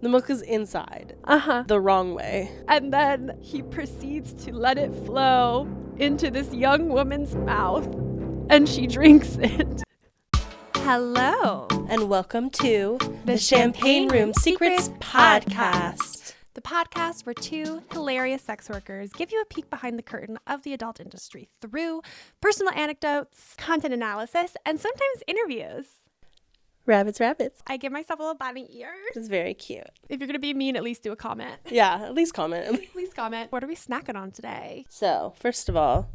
The milk is inside. Uh-huh. The wrong way. And then he proceeds to let it flow into this young woman's mouth, and she drinks it. Hello. And welcome to The Champagne Room Secrets Podcast. The podcast where two hilarious sex workers give you a peek behind the curtain of the adult industry through personal anecdotes, content analysis, and sometimes interviews. Rabbits. I give myself a little bunny ear. It's very cute. If you're going to be mean, at least do a comment. Yeah, at least comment. Please comment. What are we snacking on today? So, first of all,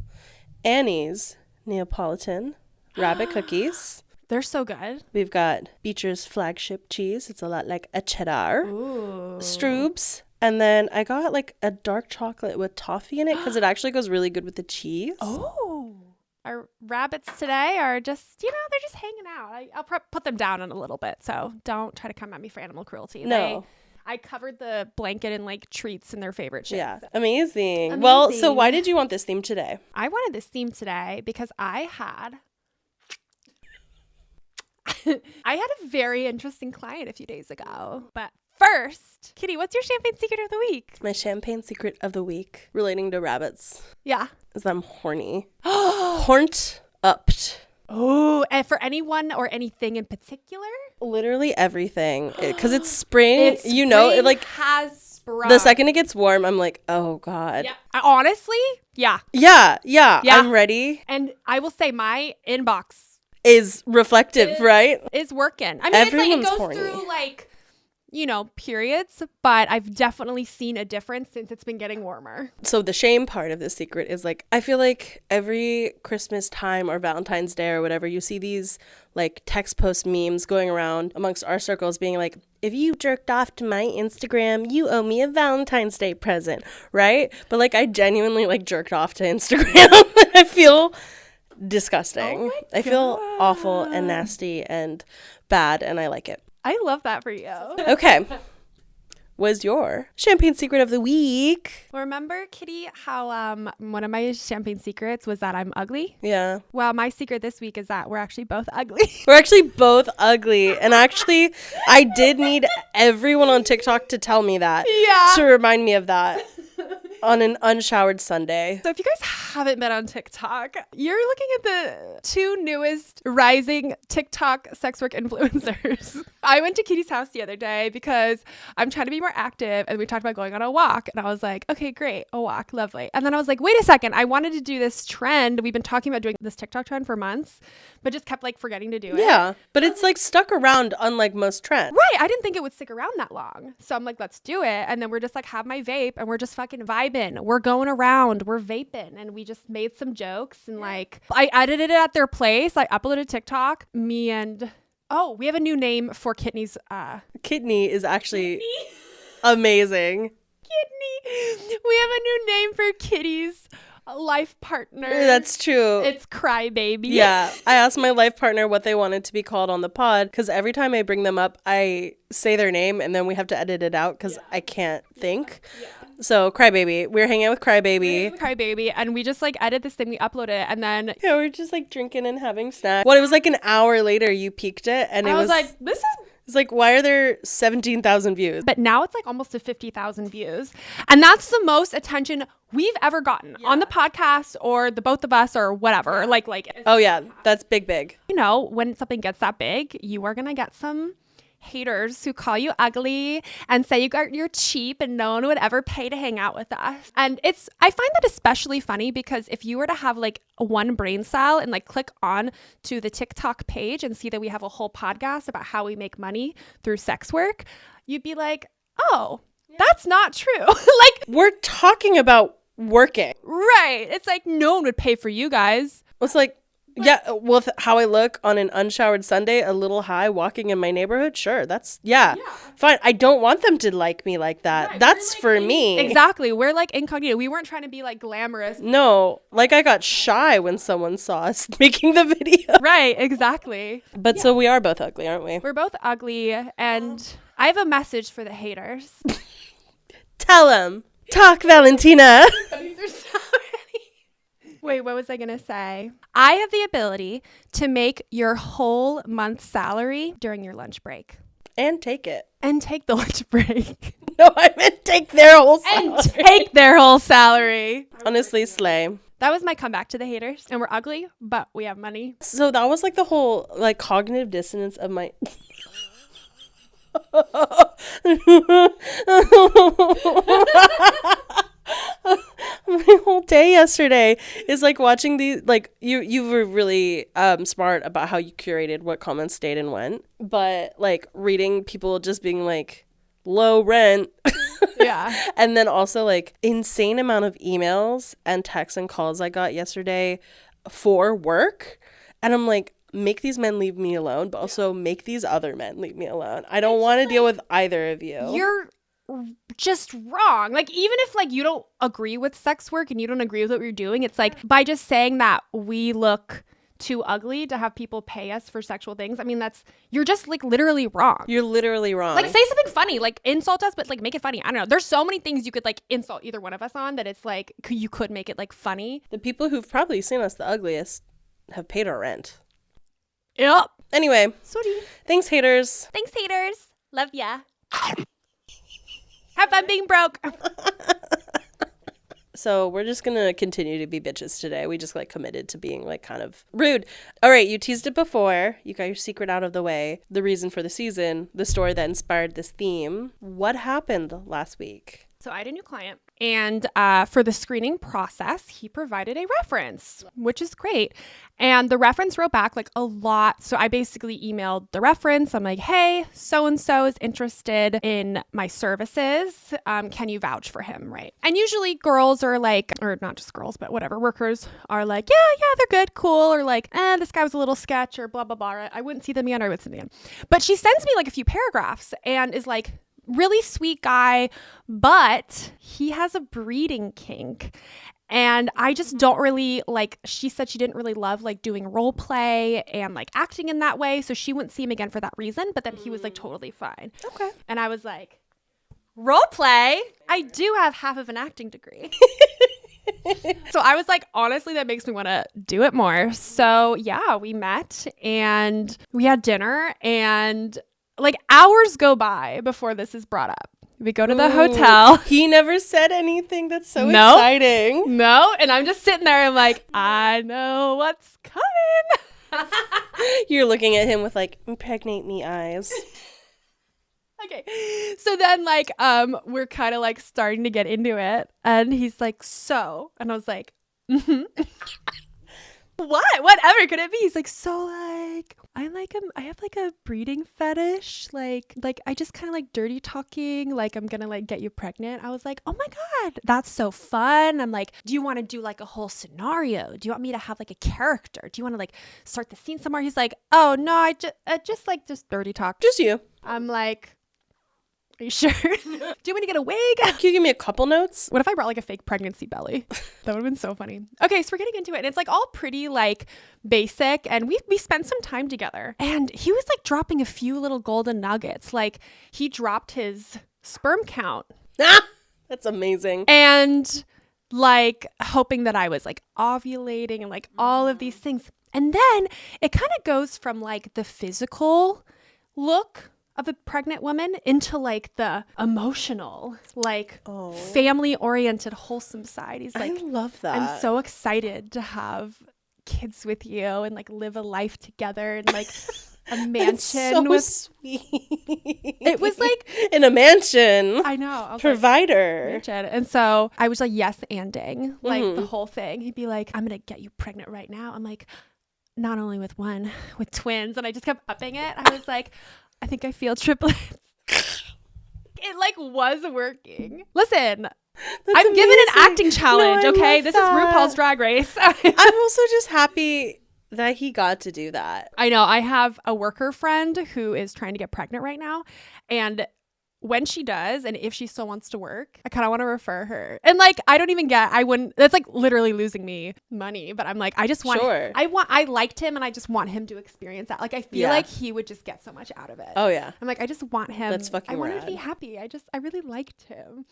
Annie's Neapolitan rabbit cookies. They're so good. We've got Beecher's flagship cheese. It's a lot like a cheddar. Ooh. Stroobs. And then I got like a dark chocolate with toffee in it because it actually goes really good with the cheese. Oh. Our rabbits today are just, they're just hanging out. I'll put them down in a little bit, so don't try to come at me for animal cruelty. No. I covered the blanket in like treats and their favorite shit. Yeah. Amazing. Well, so why did you want this theme today? I wanted this theme today because I had a very interesting client a few days ago. But first, Kitty, what's your champagne secret of the week? My champagne secret of the week relating to rabbits Yeah. is that I'm horny. Horned upped. Oh, and for anyone or anything in particular? Literally everything. Because it's spring. It like has sprung. the second it gets warm, I'm like, oh God. Yeah. Honestly, yeah. Yeah. I'm ready. And I will say my inbox Is reflective, right? is working. I mean, Everyone's it goes horny. through periods, but I've definitely seen a difference since it's been getting warmer. So the shame part of this secret is like, I feel like every Christmas time or Valentine's Day or whatever, you see these like text post memes going around amongst our circles being like, if you jerked off to my Instagram, you owe me a Valentine's Day present, right? But like, I genuinely like jerked off to Instagram. I feel disgusting. I feel awful and nasty and bad, and I like it. I love that for you. Okay. Was your champagne secret of the week? Remember, Kitty, how one of my champagne secrets was that I'm ugly? Yeah. Well, my secret this week is that we're actually both ugly. We're actually both ugly. And actually, I did need everyone on TikTok to tell me that. Yeah. To remind me of that on an unshowered Sunday. So if you guys haven't been on TikTok, you're looking at the two newest rising TikTok sex work influencers. I went to Kitty's house the other day because I'm trying to be more active, and we talked about going on a walk, and I was like, okay, great, a walk, lovely. And then I was like, wait a second, I wanted to do this trend. We've been talking about doing this TikTok trend for months, but just kept like forgetting to do it. Yeah, but it's like stuck around unlike most trends. Right. I didn't think it would stick around that long. So I'm like, let's do it. And then we're just like, have my vape, and we're just fucking vibing. We're going around, we're vaping, and we just made some jokes, and like I edited it at their place. I uploaded TikTok. We have a new name for Kidney's Kidney is actually amazing. Kidney. We have a new name for Kitty's life partner. That's true. It's Crybaby. Yeah. I asked my life partner what they wanted to be called on the pod because every time I bring them up, I say their name and then we have to edit it out because I can't think. Yeah. So Crybaby. We're hanging out with Crybaby. Crybaby. And we just like edit this thing, we upload it, and then yeah, we're just like drinking and having snacks. It was like an hour later you peaked it and I was like, this is... It's like, why are there 17,000 views? But now it's like almost to 50,000 views. And that's the most attention we've ever gotten on the podcast or the both of us or whatever. Like. Oh yeah, that's big. When something gets that big, you are going to get some haters who call you ugly and say you're cheap and no one would ever pay to hang out with us. And I find that especially funny because if you were to have like one brain cell and like click on to the TikTok page and see that we have a whole podcast about how we make money through sex work, you'd be like, oh, that's not true. Like, we're talking about working. Right. It's like no one would pay for you guys. It's like, yeah, with how I look on an unshowered Sunday, a little high, walking in my neighborhood, sure, that's, fine. I don't want them to like me like that. Right, that's like, for me. Exactly. We're like incognito. We weren't trying to be like glamorous. No, like I got shy when someone saw us making the video. Right, exactly. But so we are both ugly, aren't we? We're both ugly, and I have a message for the haters. Tell them. Talk, Valentina. Wait, what was I going to say? I have the ability to make your whole month's salary during your lunch break. And take it. And take the lunch break. No, I meant take their whole salary. And take their whole salary. Honestly, slay. That was my comeback to the haters. And we're ugly, but we have money. So that was like the whole like cognitive dissonance of my my whole day yesterday is like watching these, like you were really smart about how you curated what comments stayed and went, but like reading people just being like low rent. Yeah. And then also like insane amount of emails and texts and calls I got yesterday for work, and I'm like, make these men leave me alone, but also make these other men leave me alone. I don't want to deal with either of you. You're just wrong. Like, even if like you don't agree with sex work and you don't agree with what we're doing, it's like by just saying that we look too ugly to have people pay us for sexual things. I mean, you're just like literally wrong. You're literally wrong. Like, say something funny, like insult us, but like make it funny. I don't know. There's so many things you could like insult either one of us on that it's like you could make it like funny. The people who've probably seen us the ugliest have paid our rent. Yep. Anyway, Sorry. thanks, haters. Thanks, haters. Love ya. Have fun being broke. So we're just going to continue to be bitches today. We just like committed to being like kind of rude. All right. You teased it before. You got your secret out of the way. The reason for the season, the story that inspired this theme. What happened last week? So I had a new client, and for the screening process, he provided a reference, which is great. And the reference wrote back like a lot. So I basically emailed the reference. I'm like, hey, so-and-so is interested in my services. Can you vouch for him? Right. And usually girls are like, or not just girls, but whatever, workers are like, yeah, they're good, cool. Or like, this guy was a little sketch or blah, blah, blah. I wouldn't see them again or I would see them again. But she sends me like a few paragraphs and is like, really sweet guy, but he has a breeding kink. And I just don't really like, she said she didn't really love like doing role play and like acting in that way. So she wouldn't see him again for that reason. But then he was like totally fine. Okay. And I was like, role play? I do have half of an acting degree. So I was like, honestly, that makes me want to do it more. So yeah, we met and we had dinner, and like hours go by before this is brought up. We go to the hotel. He never said anything. That's so exciting. No. And I'm just sitting there. I'm like, I know what's coming. You're looking at him with like, impregnate me eyes. Okay. So then like, we're kind of like starting to get into it. And he's like, so, and I was like, what? Whatever could it be? He's like, so like, I have like a breeding fetish. Like I just kind of like dirty talking. Like, I'm gonna like get you pregnant. I was like, oh my God, that's so fun. I'm like, do you want to do like a whole scenario? Do you want me to have like a character? Do you want to like start the scene somewhere? He's like, oh no, I just dirty talk. Just you. I'm like, are you sure? Do you want me to get a wig? Can you give me a couple notes? What if I brought like a fake pregnancy belly? That would have been so funny. Okay, so we're getting into it. And it's like all pretty like basic. And we spent some time together. And he was like dropping a few little golden nuggets. Like he dropped his sperm count. That's amazing. And like hoping that I was like ovulating and like all of these things. And then it kind of goes from like the physical look of a pregnant woman into like the emotional, like family-oriented, wholesome side. He's like, I love that. I'm so excited to have kids with you and like live a life together and like a mansion. So with sweet. It was like in a mansion. I know. I was Provider. like, mansion. And so I was like yes anding like the whole thing. He'd be like, I'm gonna get you pregnant right now. I'm like, not only with one, with twins. And I just kept upping it. I was like, I think I feel triplets. It like was working. Listen, I'm given an acting challenge, okay? This is RuPaul's Drag Race. I'm also just happy that he got to do that. I know. I have a worker friend who is trying to get pregnant right now. And when she does, and if she still wants to work, I kind of want to refer her. And like, I wouldn't, that's like literally losing me money. But I'm like, I just want, I liked him and I just want him to experience that. Like, I feel like he would just get so much out of it. Oh yeah. I'm like, I just want him. That's fucking I want him rad. to be happy. I really liked him.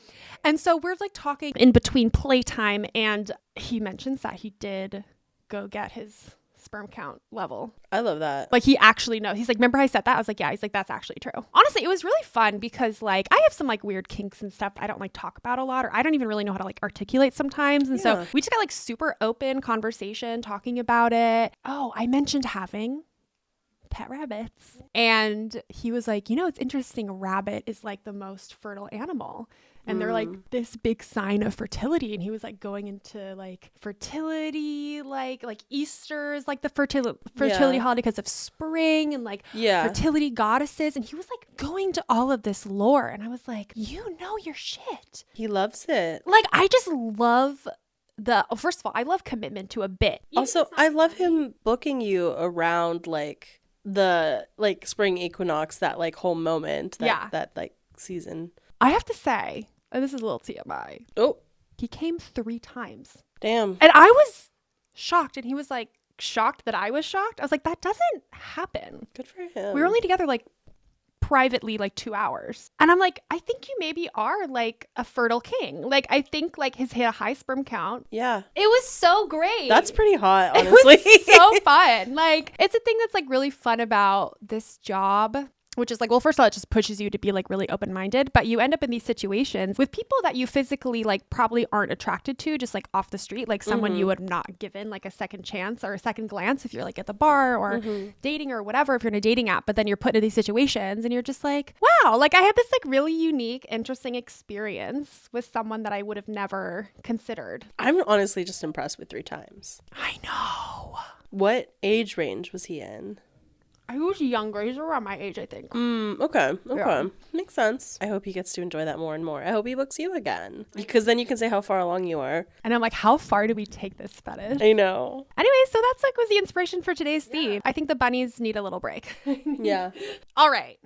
And so we're like talking in between playtime, and he mentions that he did go get his sperm count level. I love that. Like, he actually knows. He's like, remember I said that? I was like, yeah. He's like, that's actually true. Honestly, it was really fun because like I have some like weird kinks and stuff I don't like talk about a lot, or I don't even really know how to like articulate sometimes. And so we just got like super open conversation talking about it. Oh, I mentioned having pet rabbits. And he was like, it's interesting. A rabbit is like the most fertile animal. And they're like this big sign of fertility. And he was like going into like fertility, like Easter is like the fertility holiday because of spring and like fertility goddesses. And he was like going to all of this lore. And I was like, you know your shit. He loves it. Like, I just love first of all, I love commitment to a bit. Also, I love him booking you around like the like spring equinox, that like whole moment, that like season. I have to say, and this is a little TMI. Oh, he came 3 times. Damn. And I was shocked, and he was like shocked that I was shocked. I was like, that doesn't happen. Good for him. We were only together like privately like 2 hours. And I'm like, I think you maybe are like a fertile king. Like, I think like his high sperm count. Yeah. It was so great. That's pretty hot, honestly. It was so fun. Like, it's a thing that's like really fun about this job, which is like, well, first of all, it just pushes you to be like really open-minded, but you end up in these situations with people that you physically like probably aren't attracted to just like off the street, like someone you would not given like a second chance or a second glance if you're like at the bar or dating or whatever, if you're in a dating app, but then you're put in these situations and you're just like, wow, like I had this like really unique, interesting experience with someone that I would have never considered. I'm honestly just impressed with 3 times. I know. What age range was he in? He was younger. He's around my age, I think. Okay. Yeah. Makes sense. I hope he gets to enjoy that more and more. I hope he books you again. Because then you can say how far along you are. And I'm like, how far do we take this fetish? I know. Anyway, so that's like was the inspiration for today's theme. I think the bunnies need a little break. Yeah. All right.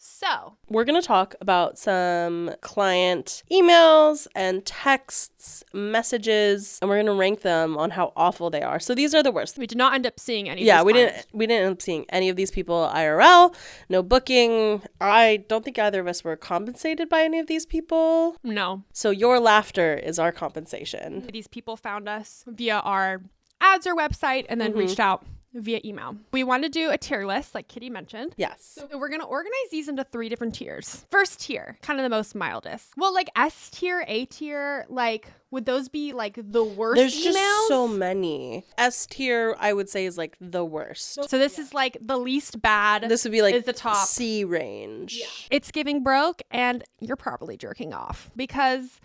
So we're going to talk about some client emails and texts, messages, and we're going to rank them on how awful they are. So these are the worst. We did not end up seeing any. Yeah, of these we didn't end up seeing any of these people IRL. No booking. I don't think either of us were compensated by any of these people. No. So your laughter is our compensation. These people found us via our ads or website and then reached out via email. We want to do a tier list, like Kitty mentioned. Yes. So we're going to organize these into 3 different tiers. First tier, kind of the most mildest. Well, like S tier, A tier, like would those be like the worst There's emails? just so many. S tier, I would say, is like the worst. So this is like the least bad. This would be like is the top. C range. Yeah. It's giving broke and you're probably jerking off because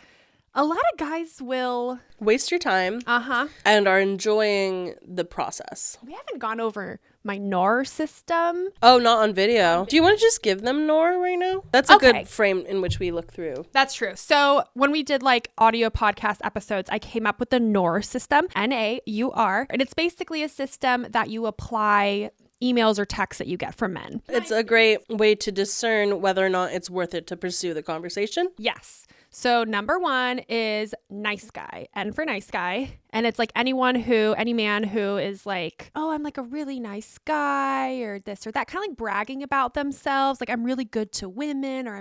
a lot of guys will waste your time and are enjoying the process. We haven't gone over my NAUR system. Oh, not on video. Do you want to just give them NAUR right now? That's a good frame in which we look through. That's true. So when we did like audio podcast episodes, I came up with the NAUR system, NAUR. And it's basically a system that you apply emails or texts that you get from men. It's a great way to discern whether or not it's worth it to pursue the conversation. Yes. So number 1 is nice guy, N for nice guy. And it's like any man who is like, oh, I'm like a really nice guy or this or that, kind of like bragging about themselves. Like I'm really good to women or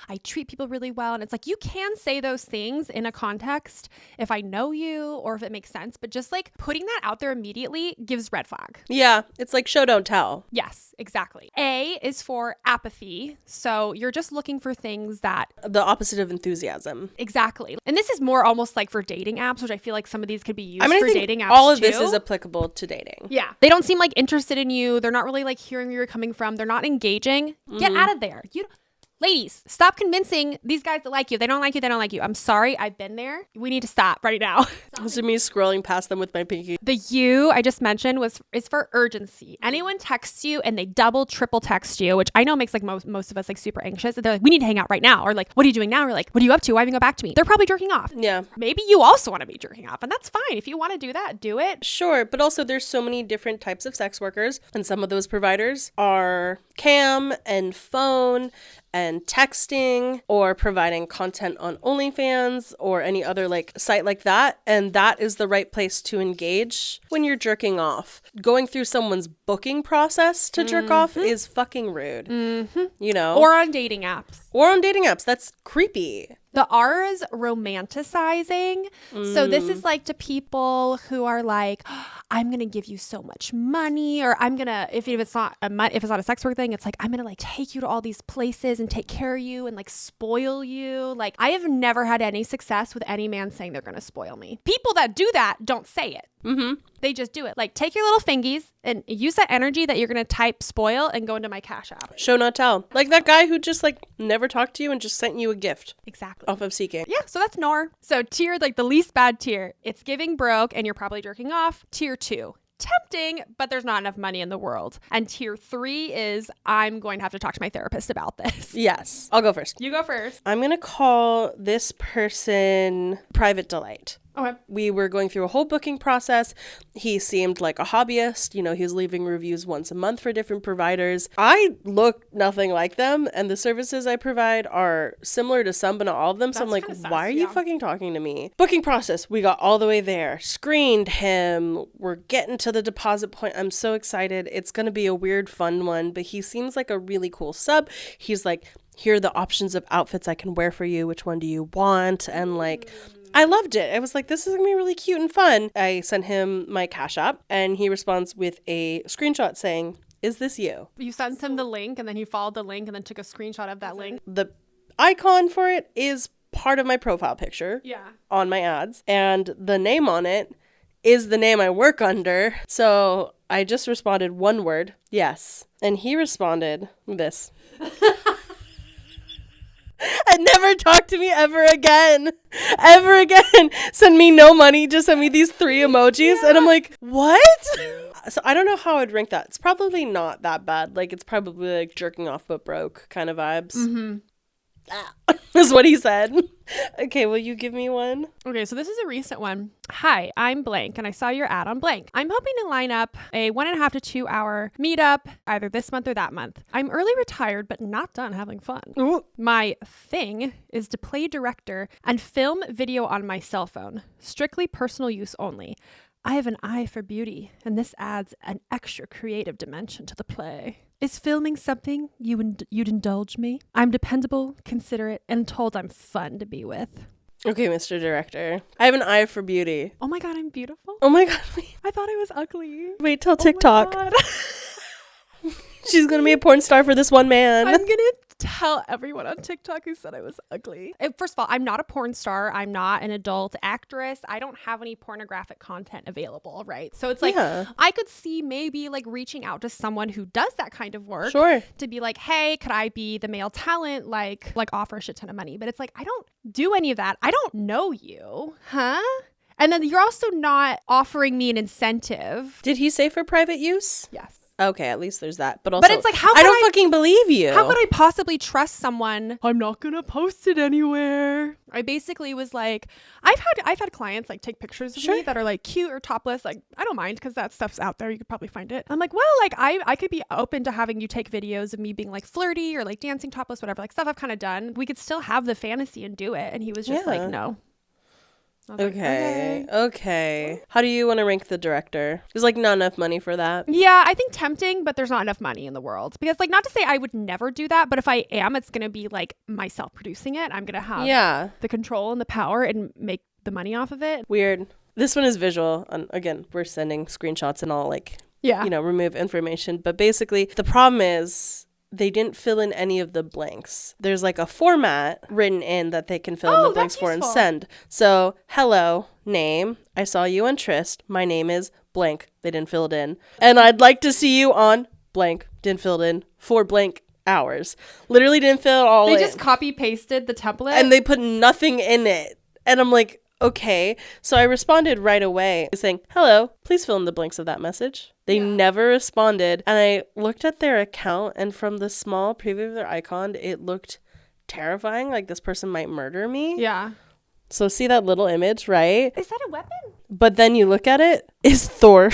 I treat people really well. And it's like, you can say those things in a context if I know you or if it makes sense, but just like putting that out there immediately gives red flag. Yeah. It's like show, don't tell. Yes, exactly. A is for apathy. So you're just looking for things that the opposite of enthusiasm. Exactly. And this is more almost like for dating apps, which I feel like some of these could be used for dating apps. All of this is applicable to dating. Yeah. They don't seem like interested in you. They're not really like hearing where you're coming from. They're not engaging. Get out of there. Ladies, stop convincing these guys to like you. They don't like you. They don't like you. I'm sorry. I've been there. We need to stop right now. This is me scrolling past them with my pinky. The U I just mentioned is for urgency. Anyone texts you and they double, triple text you, which I know makes like most of us like super anxious. They're like, we need to hang out right now. Or like, what are you doing now? Or like, what are you up to? Why haven't you go back to me? They're probably jerking off. Yeah. Maybe you also want to be jerking off. And that's fine. If you want to do that, do it. Sure. But also there's so many different types of sex workers. And some of those providers are cam and phone and texting or providing content on OnlyFans or any other like site like that. And that is the right place to engage when you're jerking off. Going through someone's booking process to jerk off is fucking rude. You know? Or on dating apps. That's creepy. The R is romanticizing. So this is like to people who are like, oh, I'm gonna give you so much money, or I'm gonna, if it's not a sex work thing, it's like, I'm gonna like take you to all these places and take care of you and like spoil you. Like, I have never had any success with any man saying they're gonna spoil me. People that do that don't say it. They just do it. Like, take your little fingies and use that energy that you're gonna type spoil and go into my Cash App. Show not tell. Like that guy who just like never talked to you and just sent you a gift. Exactly. Off of Seeking. Yeah, so that's NAUR. So tier, like the least bad tier, it's giving broke and you're probably jerking off. Tier 2, tempting, but there's not enough money in the world. And tier 3 is, I'm going to have to talk to my therapist about this. Yes. I'll go first. You go first. I'm going to call this person Private Delight. Okay. We were going through a whole booking process. He seemed like a hobbyist. You know, he was leaving reviews once a month for different providers. I look nothing like them, and the services I provide are similar to some, but not all of them. So I'm like, why are you fucking talking to me? Booking process. We got all the way there. Screened him. We're getting to the deposit point. I'm so excited. It's going to be a weird, fun one, but he seems like a really cool sub. He's like, here are the options of outfits I can wear for you. Which one do you want? And like, I loved it. I was like, this is going to be really cute and fun. I sent him my Cash App and he responds with a screenshot saying, is this you? You sent him the link and then he followed the link and then took a screenshot of that link. The icon for it is part of my profile picture on my ads. And the name on it is the name I work under. So I just responded one word, yes. And he responded this. And never talk to me ever again. Ever again. Send me no money. Just send me these 3 emojis. Yeah. And I'm like, what? So I don't know how I'd rank that. It's probably not that bad. Like, it's probably like jerking off but broke kind of vibes. Is what he said. Okay, will you give me one? Okay, so this is a recent one. Hi, I'm blank, and I saw your ad on blank. I'm hoping to line up a 1.5 to 2 hour meetup either this month or that month. I'm early retired, but not done having fun. Ooh. My thing is to play director and film video on my cell phone. Strictly personal use only. I have an eye for beauty, and this adds an extra creative dimension to the play. Is filming something you'd indulge me? I'm dependable, considerate, and told I'm fun to be with. Okay, Mr. Director. I have an eye for beauty. Oh my God, I'm beautiful. Oh my God. I thought I was ugly. Wait till TikTok. Oh my God. She's going to be a porn star for this one man. I'm going to tell everyone on TikTok who said I was ugly. First of all, I'm not a porn star. I'm not an adult actress. I don't have any pornographic content available, right? So it's like, I could see maybe like reaching out to someone who does that kind of work to be like, hey, could I be the male talent? Like offer a shit ton of money. But it's like, I don't do any of that. I don't know you. Huh? And then you're also not offering me an incentive. Did he say for private use? Yes. Okay, at least the's that. But also, it's like, I don't fucking believe you. How could I possibly trust someone? I'm not gonna post it anywhere. I basically was like, I've had clients like take pictures of me that are like cute or topless. Like, I don't mind because that stuff's out there. You could probably find it. I'm like, well, like I could be open to having you take videos of me being like flirty or like dancing topless, whatever, like stuff I've kind of done. We could still have the fantasy and do it. And he was just like, no. Okay. How do you want to rank the director? There's like not enough money for that. Yeah, I think tempting, but there's not enough money in the world. Because like, not to say I would never do that, but if I am, it's going to be like myself producing it. I'm going to have the control and the power and make the money off of it. Weird. This one is visual. And again, we're sending screenshots and all like, remove information. But basically the problem is they didn't fill in any of the blanks. There's like a format written in that they can fill in the blanks for and send. So, hello, name. I saw you on Trist. My name is blank. They didn't fill it in. And I'd like to see you on blank. Didn't fill it in for blank hours. Literally didn't fill it all in. They just copy pasted the template. And they put nothing in it. And I'm like, okay. So I responded right away saying, hello, please fill in the blanks of that message. They never responded. And I looked at their account, and from the small preview of their icon, it looked terrifying. Like this person might murder me. Yeah. So see that little image, right? Is that a weapon? But then you look at it, it's Thor.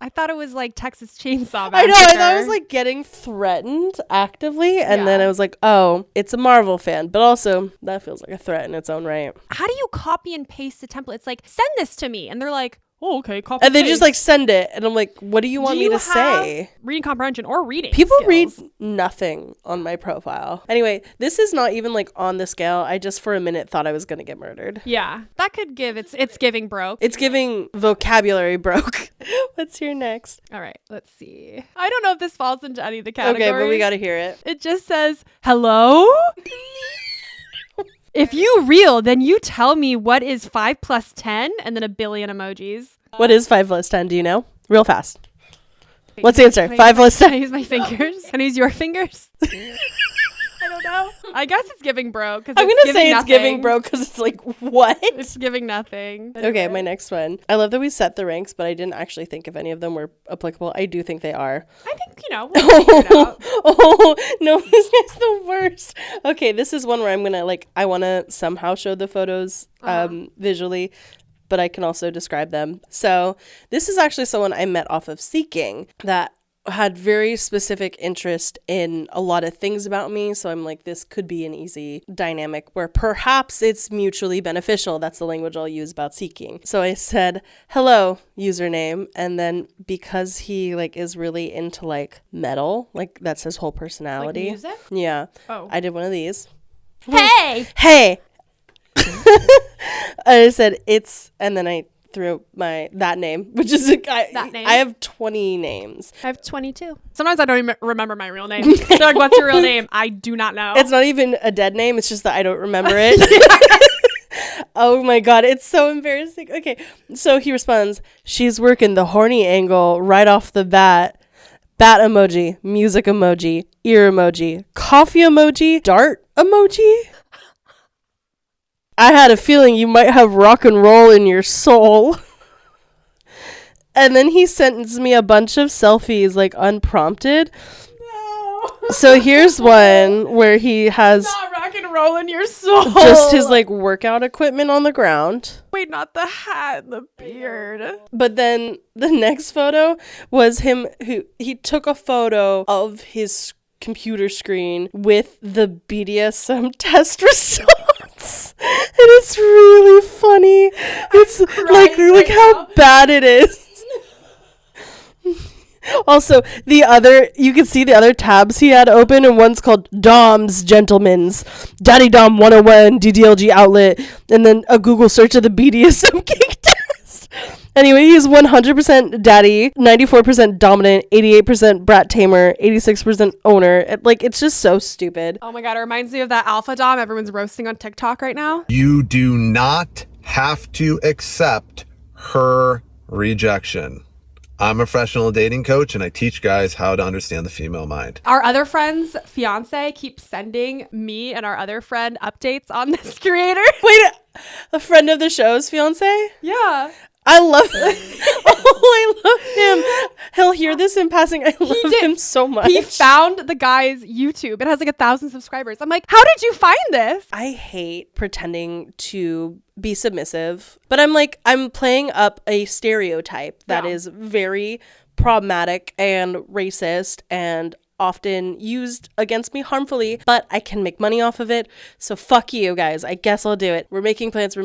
I thought it was like Texas Chainsaw Massacre. I know. I thought I was like getting threatened actively. And then I was like, oh, it's a Marvel fan. But also that feels like a threat in its own right. How do you copy and paste the template? It's like, send this to me. And they're like, oh, okay, copy And they paste. just like send it. And I'm like, what do you want me to say? Reading comprehension or reading People skills? read nothing on my profile. Anyway, this is not even like on the scale. I just for a minute thought I was going to get murdered. Yeah, that could give, it's giving broke. It's giving vocabulary broke. What's your next? All right, let's see. I don't know if this falls into any of the categories. Okay, but we got to hear it. It just says, hello? If you real, then you tell me what is 5 plus 10 and then a billion emojis. What is 5 plus 10? Do you know? Real fast. What's the answer? 5 plus Can I 10. use my fingers? Can I use your fingers? I don't know. I guess it's giving bro. I'm going to say it's giving bro because it's like, what? It's giving nothing. Okay, my next one. I love that we set the ranks, but I didn't actually think if any of them were applicable. I do think they are. I think, we'll figure it out. Oh, no, this is the worst. Okay, this is one where I'm going to, I want to somehow show the photos visually, but I can also describe them. So this is actually someone I met off of Seeking that had very specific interest in a lot of things about me. So I'm like, this could be an easy dynamic where perhaps it's mutually beneficial. That's the language I'll use about Seeking. So I said, hello, username. And then because he is really into metal, that's his whole personality. Like music? Yeah. Oh. I did one of these. Hey! Hey! I said it's, and then I threw that name, which is that name. I have 20 names. I have 22. Sometimes I don't even remember my real name. They're like, what's your real name? I do not know. It's not even a dead name. It's just that I don't remember it. Oh my God. It's so embarrassing. Okay. So he responds, she's working the horny angle right off the bat. Bat emoji, music emoji, ear emoji, coffee emoji, dart emoji. I had a feeling you might have rock and roll in your soul. And then he sends me a bunch of selfies, unprompted. No. So here's one where he has Not rock and roll in your soul. just his workout equipment on the ground. Wait, not the hat and the beard. But then the next photo was him he took a photo of his computer screen with the BDSM test results. And it's really funny. It's look how bad it is. Also, you can see the other tabs he had open, and one's called Dom's Gentlemen's, Daddy Dom 101, DDLG outlet, and then a Google search of the BDSM kink test. Anyway, he's 100% daddy, 94% dominant, 88% brat tamer, 86% owner. It's just so stupid. Oh my God, it reminds me of that alpha dom everyone's roasting on TikTok right now. You do not have to accept her rejection. I'm a professional dating coach and I teach guys how to understand the female mind. Our other friend's fiance keeps sending me and our other friend updates on this creator. Wait, a friend of the show's fiance? Yeah. I love him. Oh, I love him. He'll hear this in passing. I love him so much. He found the guy's YouTube. It has 1,000 subscribers. I'm like, how did you find this? I hate pretending to be submissive, but I'm playing up a stereotype that is very problematic and racist and often used against me harmfully, but I can make money off of it. So fuck you guys. I guess I'll do it. We're making plans.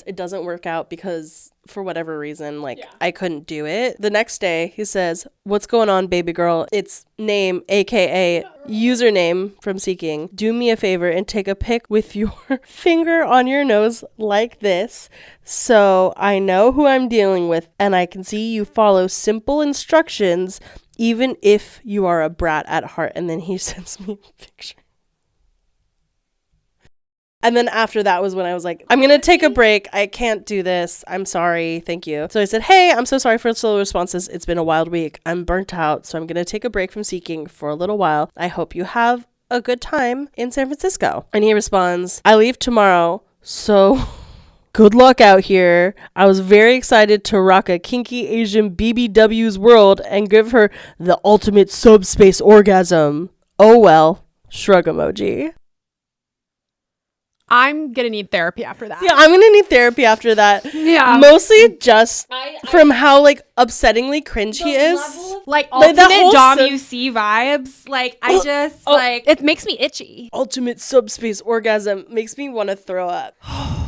It doesn't work out because for whatever reason, I couldn't do it. The next day he says, what's going on, baby girl? It's name, AKA username from Seeking. Do me a favor and take a pic with your finger on your nose like this. So I know who I'm dealing with and I can see you follow simple instructions even if you are a brat at heart. And then he sends me a picture. And then after that was when I was like, I'm going to take a break. I can't do this. I'm sorry. Thank you. So I said, hey, I'm so sorry for slow responses. It's been a wild week. I'm burnt out. So I'm going to take a break from Seeking for a little while. I hope you have a good time in San Francisco. And he responds, I leave tomorrow. So good luck out here. I was very excited to rock a kinky Asian BBW's world and give her the ultimate subspace orgasm. Oh well. Shrug emoji. I'm going to need therapy after that. Yeah, I'm going to need therapy after that. Yeah. Mostly just from how upsettingly cringe he is. Ultimate that whole Dom UC vibes. It makes me itchy. Ultimate subspace orgasm makes me want to throw up.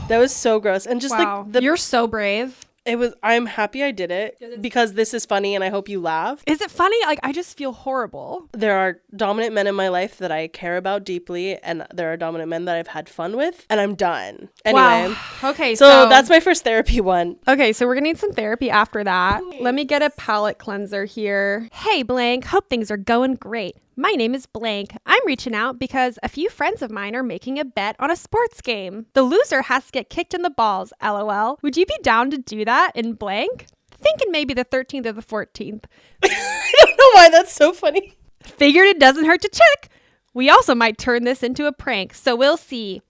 That was so gross. And just Wow. You're so brave. I'm happy I did it because this is funny and I hope you laugh. Is it funny? Like, I just feel horrible. There are dominant men in my life that I care about deeply, and there are dominant men that I've had fun with, and I'm done. Anyway. Wow. Okay, so that's my first therapy one. Okay, so we're gonna need some therapy after that. Let me get a palate cleanser here. Hey, blank. Hope things are going great. My name is blank. I'm reaching out because a few friends of mine are making a bet on a sports game. The loser has to get kicked in the balls, LOL. Would you be down to do that in blank? Thinking maybe the 13th or the 14th. I don't know why that's so funny. Figured it doesn't hurt to check. We also might turn this into a prank, so we'll see.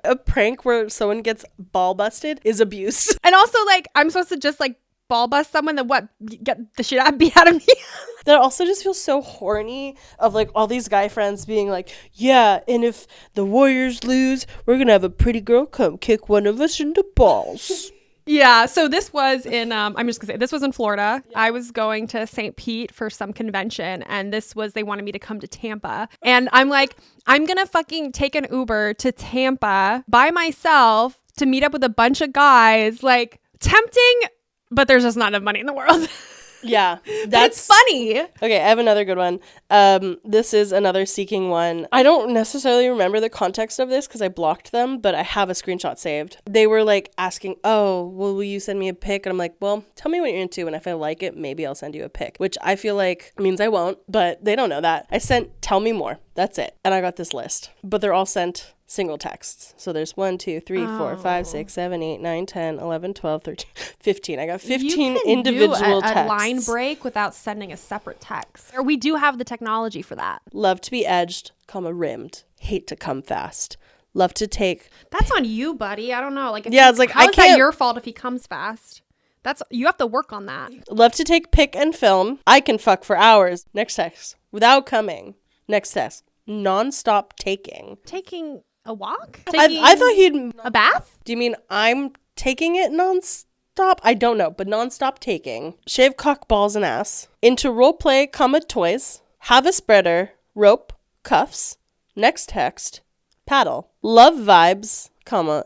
A prank where someone gets ball busted is abuse. And also, like, I'm supposed to just, like, ball bust someone, then what? Get the shit beat out of me? That also just feels so horny of like all these guy friends being like, yeah, and if the Warriors lose, we're gonna have a pretty girl come kick one of us in the balls. Yeah, so this was in, I'm just gonna say, this was in Florida. Yeah. I was going to St. Pete for some convention, and they wanted me to come to Tampa. And I'm like, I'm gonna fucking take an Uber to Tampa by myself to meet up with a bunch of guys. Like, tempting, but there's just not enough money in the world. Yeah, that's funny. Okay, I have another good one. This is another seeking one. I don't necessarily remember the context of this because I blocked them, but I have a screenshot saved. They were like asking, oh, well, will you send me a pic? And I'm like, well, tell me what you're into, and if I like it, maybe I'll send you a pic, which I feel like means I won't, but they don't know that. I sent, tell me more. That's it. And I got this list, but they're all sent single texts. So there's 1, 2, 3, 4, 5, 6, 7, 8, 9, 10, 11, 12, 13, 15. I got 15 individual texts. A line break without sending a separate text. Or we do have the technology for that. Love to be edged, rimmed. Hate to come fast. Love to take. That's on you, buddy. I don't know. Like, yeah, it's like how is that your fault if he comes fast? You have to work on that. Love to take pic and film. I can fuck for hours. Next text. Without coming. Next text. Nonstop taking. Taking a walk? I thought he'd... A bath? Do you mean I'm taking it nonstop? I don't know, but nonstop taking. Shave cock, balls, and ass. Into role play, toys. Have a spreader. Rope. Cuffs. Next text. Paddle. Love vibes,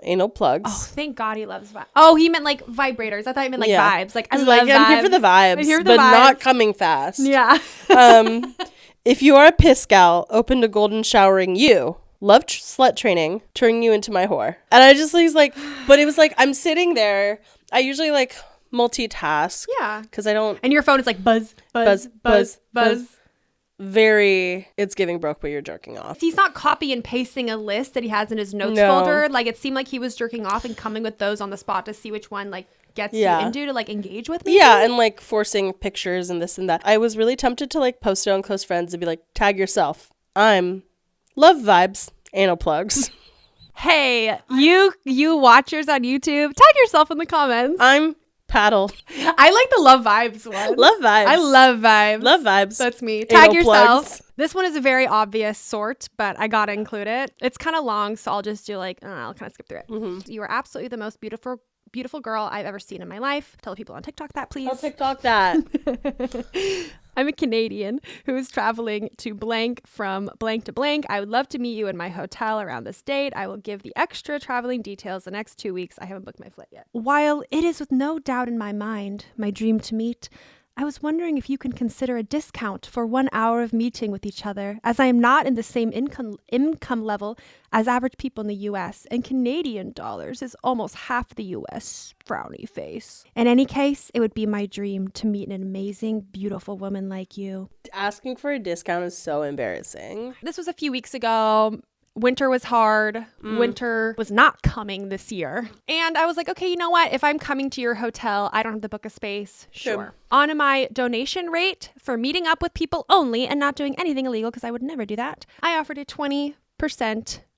anal plugs. Oh, thank God he loves vibes. Oh, he meant like vibrators. I thought he meant like vibes. Like, I love vibes. I'm here for the vibes, but not coming fast. Yeah. If you are a piss gal, open to golden showering you. Love slut training, turning you into my whore. And I just was like, but it was like, I'm sitting there. I usually like multitask. Yeah. Because I don't. And your phone is like buzz, buzz, buzz, buzz. Very, it's giving broke, but you're jerking off. He's not copy and pasting a list that he has in his notes folder. Like, it seemed like he was jerking off and coming with those on the spot to see which one like gets you into to like engage with me. Yeah, and like forcing pictures and this and that. I was really tempted to like post it on close friends and be like, tag yourself. I'm love vibes, anal plugs. Hey, you watchers on YouTube, tag yourself in the comments. I'm paddle. I like the love vibes one. Love vibes. I love vibes. Love vibes. That's me. Tag anal yourself. Plugs. This one is a very obvious sort, but I gotta include it. It's kind of long, so I'll just do like, I'll kind of skip through it. Mm-hmm. You are absolutely the most beautiful girl I've ever seen in my life. Tell people on TikTok that, please. I'll TikTok that. I'm a Canadian who is traveling to blank from blank to blank. I would love to meet you in my hotel around this date. I will give the extra traveling details the next 2 weeks. I haven't booked my flight yet. While it is with no doubt in my mind my dream to meet, I was wondering if you can consider a discount for 1 hour of meeting with each other, as I am not in the same income level as average people in the US, and Canadian dollars is almost half the US. Frowny face. In any case, it would be my dream to meet an amazing, beautiful woman like you. Asking for a discount is so embarrassing. This was a few weeks ago. Winter was hard. Winter was not coming this year. And I was like, okay, you know what? If I'm coming to your hotel, I don't have to book a space. Sure. On my donation rate for meeting up with people only and not doing anything illegal, because I would never do that, I offered a 20%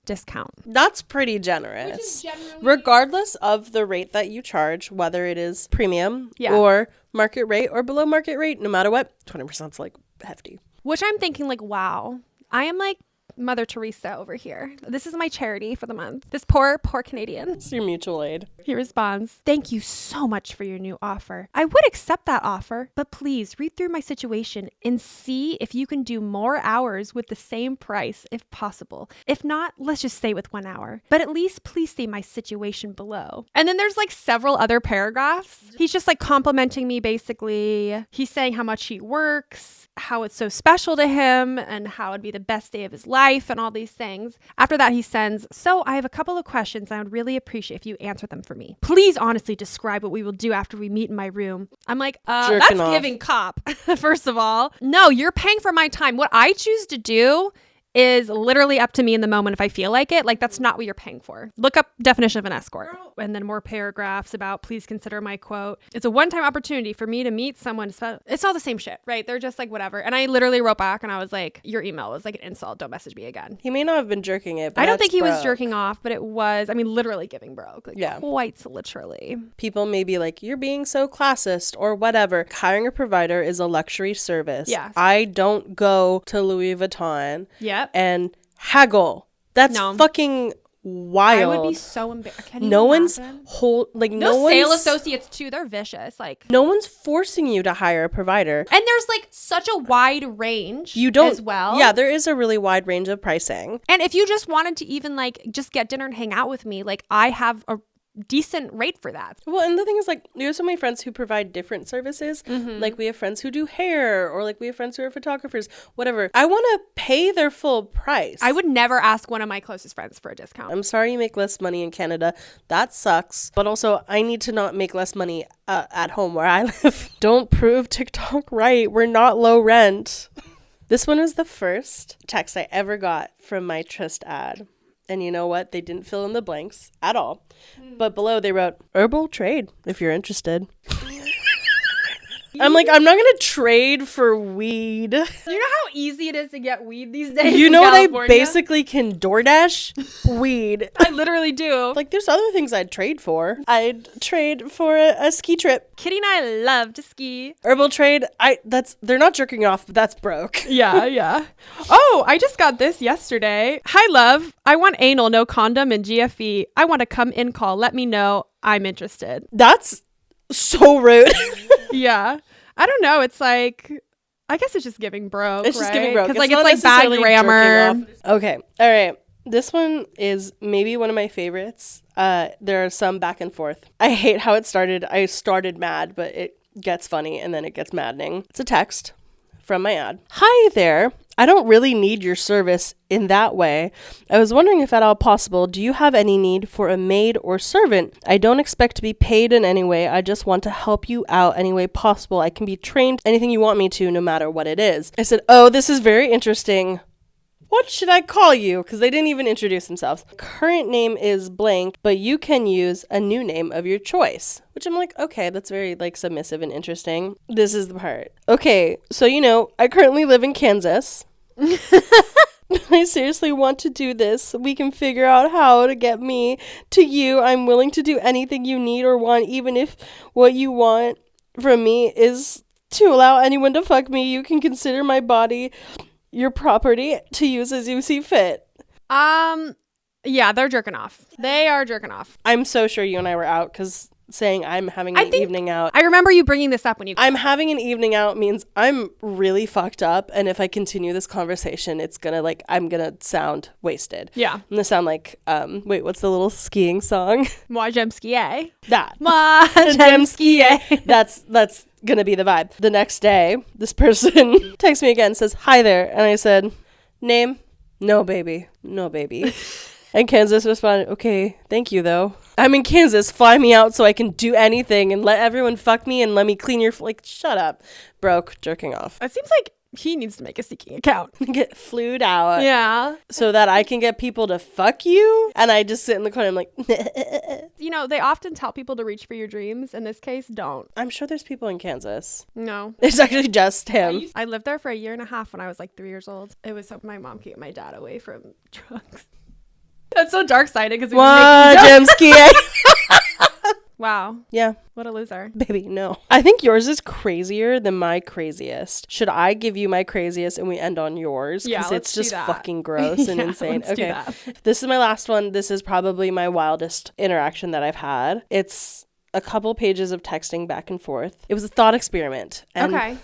discount. That's pretty generous. Regardless of the rate that you charge, whether it is premium or market rate or below market rate, no matter what, 20% is like hefty. Which I'm thinking like, wow, I am like Mother Teresa over here. This is my charity for the month. This poor Canadian. It's your mutual aid. He responds, "Thank you so much for your new offer. I would accept that offer, but please read through my situation and see if you can do more hours with the same price if possible. If not, let's just stay with 1 hour. But at least please see my situation below." And then there's like several other paragraphs. He's just like complimenting me basically. He's saying how much he works, how it's so special to him, and how it'd be the best day of his life and all these things. After that, he sends, "So I have a couple of questions. I would really appreciate if you answer them for me. Please honestly describe what we will do after we meet in my room." I'm like, that's giving cop, first of all. No, you're paying for my time. What I choose to do is literally up to me in the moment if I feel like it. Like, that's not what you're paying for. Look up definition of an escort. And then more paragraphs about please consider my quote. "It's a one-time opportunity for me to meet someone." It's all the same shit, right? They're just like, whatever. And I literally wrote back and I was like, your email was like an insult. Don't message me again. He may not have been jerking it, but I don't think he was jerking off, but it was, I mean, literally giving broke. Like, yeah. Quite literally. People may be like, you're being so classist or whatever. Hiring a provider is a luxury service. Yeah. I don't go to Louis Vuitton Yep. and haggle. That's fucking wild. I would be so embarrassed. No one's sale associates too. They're vicious. Like, no one's forcing you to hire a provider. And there's like such a wide range. You don't as well. Yeah, there is a really wide range of pricing. And if you just wanted to even like just get dinner and hang out with me, like I have a decent rate for that. Well, and the thing is, like, we have so many friends who provide different services. Like, we have friends who do hair, or like we have friends who are photographers, whatever. I want to pay their full price. I would never ask one of my closest friends for a discount. I'm sorry you make less money in Canada. That sucks. But also, I need to not make less money at home where I live. Don't prove TikTok right. We're not low rent. This one was the first text I ever got from my Trust ad. And you know what? They didn't fill in the blanks at all. But below they wrote, "Herbal trade if you're interested." I'm like, I'm not going to trade for weed. You know how easy it is to get weed these days? You know what? I basically can DoorDash weed. I literally do. Like, there's other things I'd trade for. I'd trade for a ski trip. Kitty and I love to ski. Herbal trade, they're not jerking off, but that's broke. Yeah. Oh, I just got this yesterday. "Hi, love. I want anal, no condom, and GFE. I want to come in call. Let me know. I'm interested." That's so rude. Yeah. I don't know. It's like, I guess it's just giving broke. It's just giving broke. Because like it's like bad grammar. Okay. All right. This one is maybe one of my favorites. There are some back and forth. I hate how it started. I started mad, but it gets funny and then it gets maddening. It's a text from my ad. "Hi there. I don't really need your service in that way. I was wondering if at all possible, do you have any need for a maid or servant? I don't expect to be paid in any way. I just want to help you out any way possible. I can be trained anything you want me to, no matter what it is." I said, "Oh, this is very interesting. What should I call you?" Because they didn't even introduce themselves. "Current name is blank, but you can use a new name of your choice." Which I'm like, okay, that's very like submissive and interesting. This is the part. "Okay, so I currently live in Kansas. I seriously want to do this. We can figure out how to get me to you. I'm willing to do anything you need or want, even if what you want from me is to allow anyone to fuck me. You can consider my body your property to use as you see fit." Yeah, they're jerking off. They are jerking off. I'm so sure you and I were out because saying I'm having an evening out. I remember you bringing this up when you... I'm having an evening out means I'm really fucked up. And if I continue this conversation, it's gonna I'm gonna sound wasted. Yeah. I'm gonna sound like, wait, what's the little skiing song? Moi j'aime skier. That. Moi j'aime skier. That's gonna be the vibe. The next day, this person texts me again, says, "Hi there." And I said, "Name? No, baby. No, baby." And Kansas responded, "Okay, thank you, though. I'm in Kansas. Fly me out so I can do anything and let everyone fuck me and let me clean your... shut up. Broke, jerking off. It seems like he needs to make a Seeking account. Get flued out. Yeah. So that I can get people to fuck you? And I just sit in the corner. I'm like... They often tell people to reach for your dreams. In this case, don't. I'm sure there's people in Kansas. No. It's actually just him. I lived there for a year and a half when I was like 3 years old. It was so my mom could get my dad away from drugs. That's so dark-sided because Wow. Wow. Yeah. What a loser. Baby, no. I think yours is crazier than my craziest. Should I give you my craziest and we end on yours? Yeah, Because let's it's do just that. fucking gross and insane. Let's do that. This is my last one. This is probably my wildest interaction that I've had. It's a couple pages of texting back and forth. It was a thought experiment. And Okay.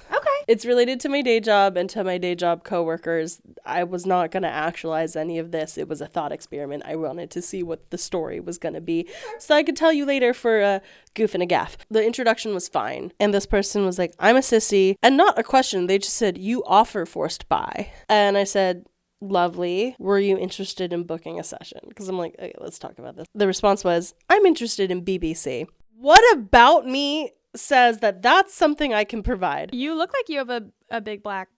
it's related to my day job and to my day job coworkers. I was not going to actualize any of this. It was a thought experiment. I wanted to see what the story was going to be so I could tell you later for a goof and a gaff. The introduction was fine. And this person was like, I'm a sissy. And not a question. They just said, you offer forced buy. And I said, lovely. Were you interested in booking a session? Because I'm like, okay, let's talk about this. The response was, I'm interested in BBC. What about me says that that's something I can provide? You look like you have a big black.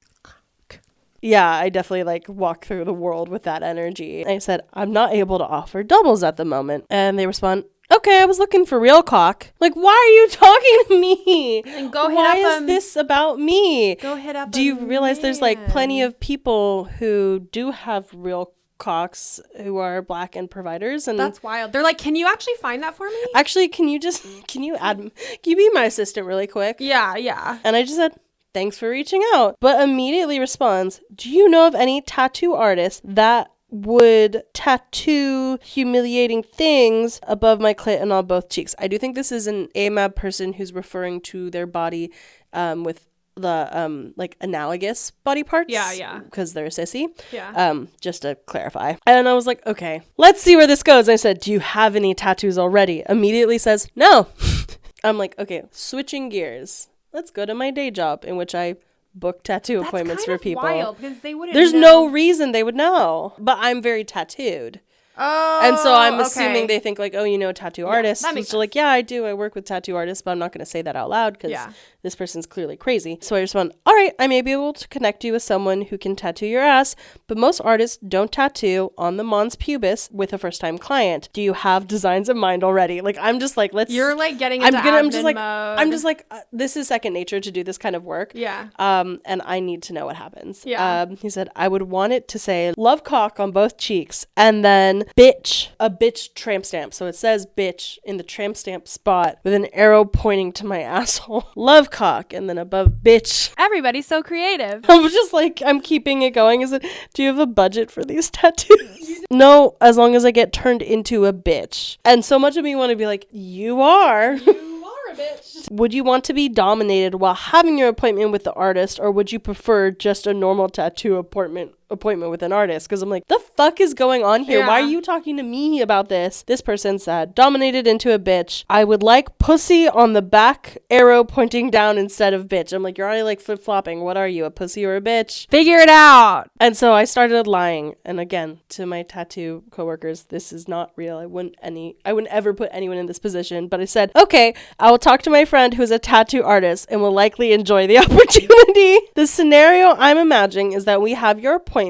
Yeah, I definitely like walk through the world with that energy. I said, I'm not able to offer doubles at the moment. And they respond, okay, I was looking for real cock. Like, why are you talking to me? And go hit why up is this about me? Go hit up. Do you realize there's like plenty of people who do have real cocks who are black and providers? And that's wild. They're like, can you actually find that for me? actually, can you be my assistant really quick? Yeah. And I just said, thanks for reaching out. But immediately responds, do you know of any tattoo artists that would tattoo humiliating things above my clit and on both cheeks? I do think this is an AMAB person who's referring to their body with the like analogous body parts. Yeah. Because they're a sissy. Yeah. Just to clarify. And I was like, okay, let's see where this goes. I said, do you have any tattoos already? Immediately says, no. I'm like, okay, switching gears. Let's go to my day job in which I book tattoo appointments for people. Wild, because they wouldn't There's know. no reason they would know. But I'm very tattooed. Oh, And so I'm okay. assuming they think like, oh, you know, tattoo artists. that makes So like, yeah, I do. I work with tattoo artists, but I'm not going to say that out loud because this person's clearly crazy. So I respond, all right, I may be able to connect you with someone who can tattoo your ass, but most artists don't tattoo on the mons pubis with a first-time client. Do you have designs in mind already? Like, I'm just like, let's. You're like getting into admin mode. I'm just like, this is second nature to do this kind of work. Yeah. And I need to know what happens. Yeah. He said, I would want it to say love cock on both cheeks and then bitch, a bitch tramp stamp. So it says bitch in the tramp stamp spot with an arrow pointing to my asshole. Love cock and then above bitch. Everybody's so creative. I was just like, I'm keeping it going. Is it, do you have a budget for these tattoos? No, as long as I get turned into a bitch. And so much of me want to be like, you are. You are a bitch. Would you want to be dominated while having your appointment with the artist, or would you prefer just a normal tattoo appointment with an artist? Because I'm like, the fuck is going on here? Yeah. Why are you talking to me about this? This person said, dominated into a bitch. I would like pussy on the back, arrow pointing down instead of bitch. I'm like, you're already like flip-flopping. What are you, a pussy or a bitch? Figure it out. And so I started lying. And again, to my tattoo coworkers, this is not real. I wouldn't ever put anyone in this position. But I said, okay, I will talk to my friend who's a tattoo artist and will likely enjoy the opportunity. The scenario I'm imagining is that we have your appointment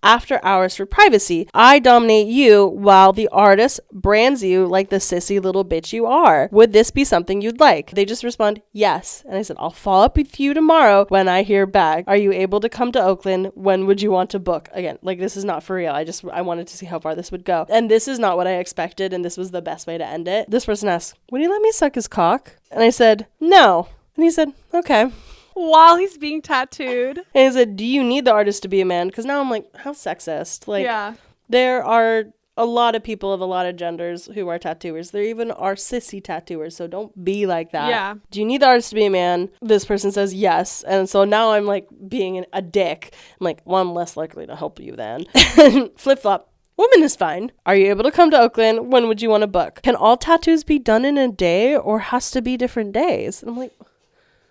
after hours for privacy. I dominate you while the artist brands you like the sissy little bitch you are. Would this be something you'd like? They just respond, yes. And I said, I'll follow up with you tomorrow when I hear back. Are you able to come to Oakland? When would you want to book? Again, like, this is not for real. I wanted to see how far this would go. And this is not what I expected, and this was the best way to end it. This person asked, would he let me suck his cock? And I said, no. And he said, okay. While he's being tattooed. And he said, do you need the artist to be a man? Because now I'm like, how sexist. Like, Yeah. there are a lot of people of a lot of genders who are tattooers. There even are sissy tattooers, so don't be like that. Yeah. Do you need the artist to be a man? This person says yes. And so now I'm like being a dick. I'm like, well, I'm less likely to help you then. Flip-flop. Woman is fine. Are you able to come to Oakland? When would you want to book? Can all tattoos be done in a day or has to be different days? And I'm like,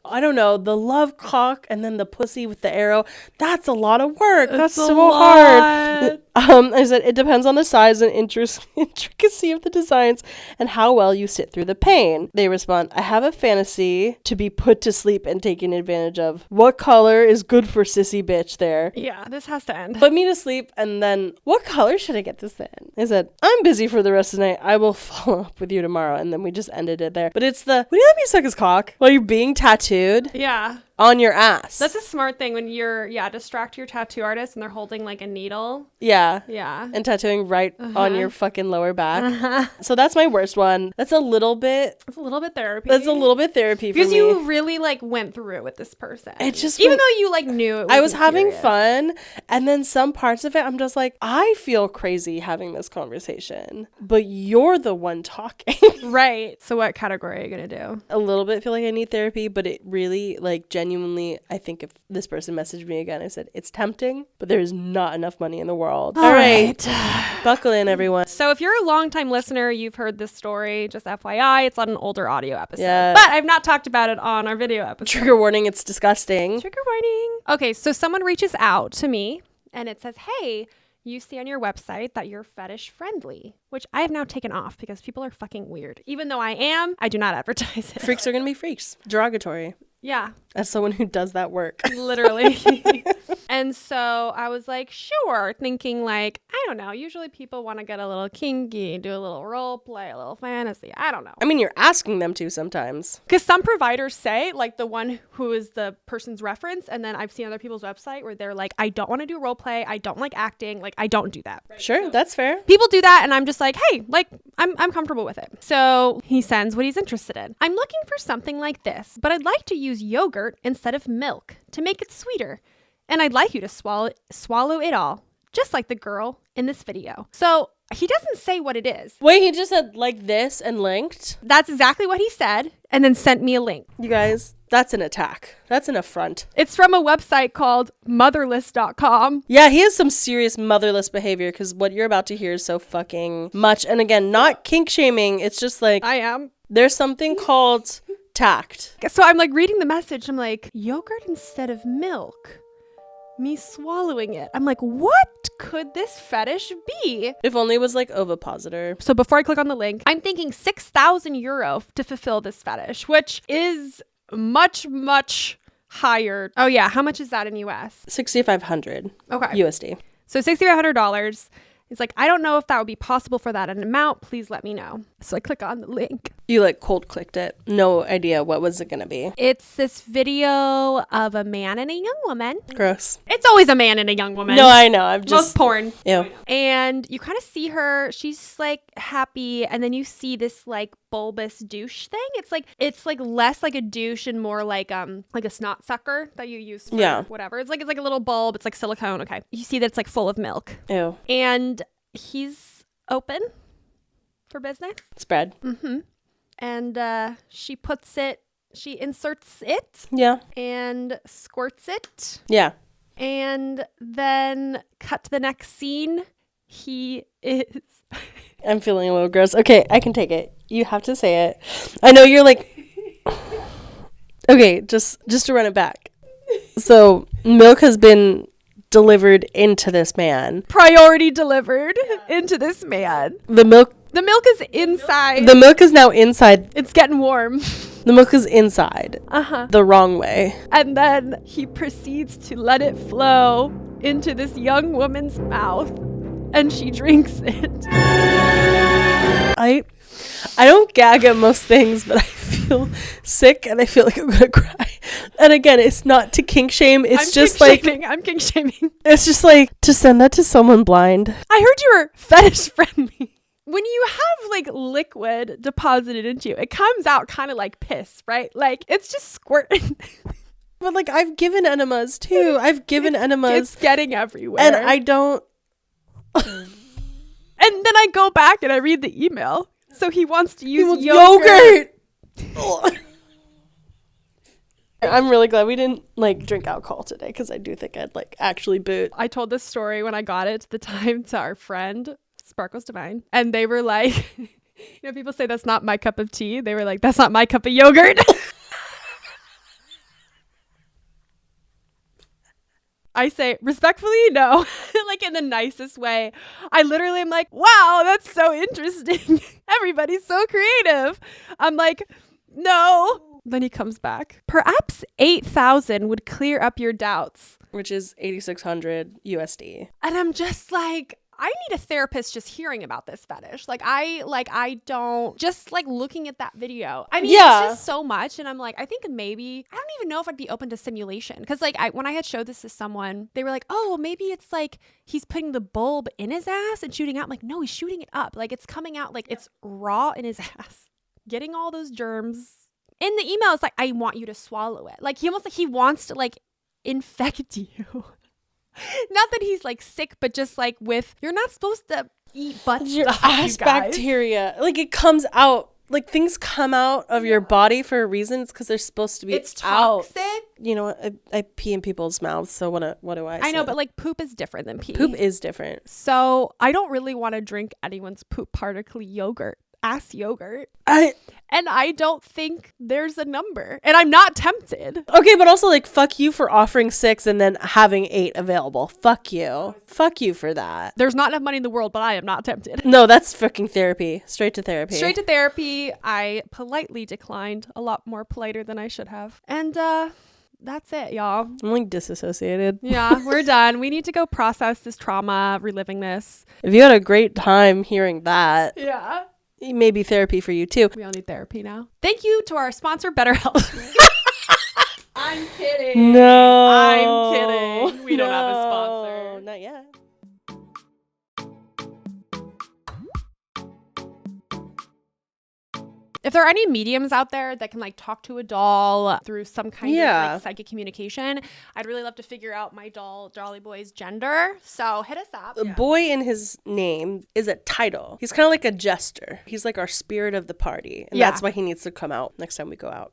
I don't know, the love cock and then the pussy with the arrow, that's a lot of work. That's so hard. I said, it depends on the size and intricacy of the designs and how well you sit through the pain. They respond, I have a fantasy to be put to sleep and taken advantage of. What color is good for sissy bitch there? Yeah, this has to end. Put me to sleep, and then what color should I get this in? I said, I'm busy for the rest of the night. I will follow up with you tomorrow. And then we just ended it there. But it's the, would you let me suck his cock while you're being tattooed? Yeah. on your ass. That's a smart thing when you're, distract your tattoo artist and they're holding like a needle. Yeah. Yeah. And tattooing right on your fucking lower back. So that's my worst one. That's a little bit therapy. That's a little bit therapy for because me. you really like went through it with this person. It just even though you like knew it. I was having serious. fun, and then some parts of it I'm just like, I feel crazy having this conversation, but you're the one talking. Right. So what category are you gonna do? A little bit feel like I need therapy, but it really, like, genuinely, I think if this person messaged me again, I said it's tempting, but there's not enough money in the world. All right. Buckle in, everyone. So if you're a longtime listener, you've heard this story. Just FYI, it's on an older audio episode. Yeah. But I've not talked about it on our video episode. Trigger warning, it's disgusting. Trigger warning. Okay, so someone reaches out to me and it says, hey, you see on your website that you're fetish friendly, which I have now taken off because people are fucking weird. Even though I am, I do not advertise it. Freaks are gonna be freaks. Derogatory. Yeah, As someone who does that work. literally. And so I was like, sure, thinking like, I don't know. Usually people want to get a little kinky, do a little role play, a little fantasy. I don't know. I mean, you're asking them to sometimes. Because some providers say, like the one who is the person's reference, and then I've seen other people's website where they're like, I don't want to do role play. I don't like acting. Like, I don't do that. Sure, that's fair. People do that, and I'm just like, hey, like, I'm comfortable with it. So he sends what he's interested in. I'm looking for something like this, but I'd like to use yogurt instead of milk to make it sweeter. And I'd like you to swallow it all, just like the girl in this video. So he doesn't say what it is. Wait, he just said like this and linked? That's exactly what he said, and then sent me a link. You guys, that's an attack. That's an affront. It's from a website called motherless.com. Yeah, he has some serious motherless behavior because what you're about to hear is so fucking much. And again, not kink shaming. It's just like, I am. there's something called tact. So I'm like reading the message. I'm like, yogurt instead of milk. Me swallowing it. I'm like, what could this fetish be? If only it was like ovipositor. So before I click on the link, I'm thinking 6,000 euro to fulfill this fetish, which is much, much higher. Oh yeah. How much is that in US? 6,500 Okay. USD. So $6,500. It's like, I don't know if that would be possible for that amount. Please let me know. So I click on the link. You like cold clicked it. No idea what was it gonna be. It's this video of a man and a young woman. Gross. It's always a man and a young woman. No, I know. I'm Most just porn. ew. And you kind of see her, she's like happy, and then you see this like bulbous douche thing. It's like less like a douche and more like a snot sucker that you use for whatever. It's like a little bulb, it's like silicone. Okay. You see that it's like full of milk. Ew. And he's open for business. Spread. Mm-hmm. And she inserts it. Yeah. And squirts it. Yeah. And then cut to the next scene. He is... I'm feeling a little gross. Okay, I can take it. You have to say it. I know you're like... Okay, just to run it back. So, milk has been delivered into this man. Priority delivered into this man. The milk is inside. The milk is now inside. It's getting warm. The milk is inside. Uh-huh. The wrong way. And then he proceeds to let it flow into this young woman's mouth. And she drinks it. I don't gag at most things, but I feel sick and I feel like I'm gonna cry. And again, it's not to kink shame. It's I'm just kink like shaming. I'm kink shaming. It's just like to send that to someone blind. I heard you were fetish friendly. When you have like liquid deposited into you, it comes out kind of like piss, right? Like it's just squirting. But like I've given enemas too. It's getting everywhere. And I don't. And then I go back and I read the email. So he wants to use yogurt. I'm really glad we didn't like drink alcohol today because I do think I'd like actually boot. I told this story when I got it the time to our friend Sparkles Divine, and they were like, you know, people say that's not my cup of tea. They were like, that's not my cup of yogurt. I say, respectfully, no. Like in the nicest way. I literally am like, wow, that's so interesting. Everybody's so creative. I'm like, no. Then he comes back. Perhaps 8,000 would clear up your doubts. Which is 8,600 USD. And I'm just like, I need a therapist just hearing about this fetish. I don't, just like looking at that video. I mean, it's just so much. And I'm like, I think maybe, I don't even know if I'd be open to simulation. Cause like when I had showed this to someone, they were like, oh, well, maybe it's like he's putting the bulb in his ass and shooting out. I'm like, no, he's shooting it up. Like it's coming out, like it's raw in his ass, getting all those germs. In the email, it's like, I want you to swallow it. Like he almost like he wants to like infect you. Not that he's like sick, but just like with, you're not supposed to eat butt your stuff, ass bacteria. Like it comes out. Like things come out of your body for a reason. It's because they're supposed to be it's toxic. Out. You know what? I pee in people's mouths. So what do I say? I know, but like poop is different than pee. Poop is different. So I don't really want to drink anyone's poop particle yogurt. Ass yogurt. And I don't think there's a number. And I'm not tempted. Okay, but also like fuck you for offering 6 and then having 8 available. Fuck you. Fuck you for that. There's not enough money in the world, but I am not tempted. No, that's fucking therapy. Straight to therapy. Straight to therapy. I politely declined, a lot more politer than I should have. And that's it, y'all. I'm like disassociated. Yeah, we're done. We need to go process this trauma, reliving this. If you had a great time hearing that. Yeah. Maybe therapy for you too. We all need therapy now. Thank you to our sponsor, BetterHelp. I'm kidding. No. I'm kidding. We don't have a sponsor. Not yet. If there are any mediums out there that can like talk to a doll through some kind of like psychic communication, I'd really love to figure out my Jolly Boy's gender. So hit us up. The boy in his name is a title. He's kind of like a jester. He's like our spirit of the party. And that's why he needs to come out next time we go out.